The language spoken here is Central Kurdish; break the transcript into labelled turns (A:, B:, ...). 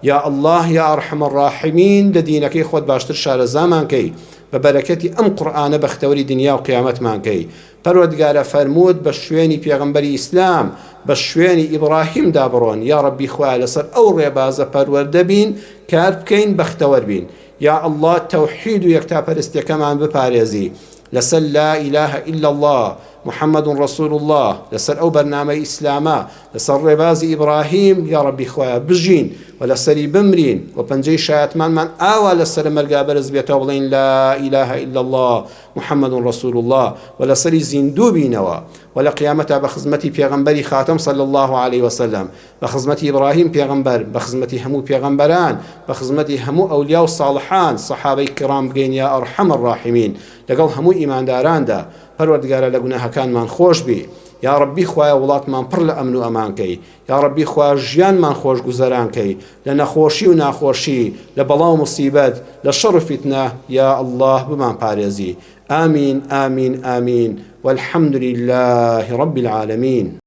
A: يا الله يا أرحم الراحمين لدينك خود باشتر شار زمان كي ببركتي أم قرآن بختوري دنيا وقيامت مان كي پروردگار فرمود بشويني پیغمبري إسلام بشويني إبراهيم دابرون يا ربي خواه لسر أو ريبازة پرورده بين كار بكين بختور بين يا الله توحيد يكتا پرستی كمان بپاريزي لسر لا إله إلا الله محمد رسول الله لسر أو برنامج إسلاما لسر رباز إبراهيم يا ربي خواه بجين ولسري بمرين وبنجي شايت من آوى لسر مرقا برز بيتوبلين لا إله إلا الله محمد رسول الله ولسري زندو بينوا ولا قيامتها بخزمتي بيغمبري خاتم صلى الله عليه وسلم بخزمتي إبراهيم بيغمبر بخزمتي همو بيغمبران بخزمتي همو أولياء الصالحان صحابي الكرام بقين يا أرحم الراحمين لقل همو إيمان داران دا پروردگار لگونه كان من خوش بي يا ربي خواه ولات من پر لأمن و أمان كي يا ربي خواه جيان من خوش گزاران كي لنخوشي و ناخوشي لبلا و مصيبت لشر فتنة يا الله بمان پاريزي آمين آمين آمين والحمد لله رب العالمين.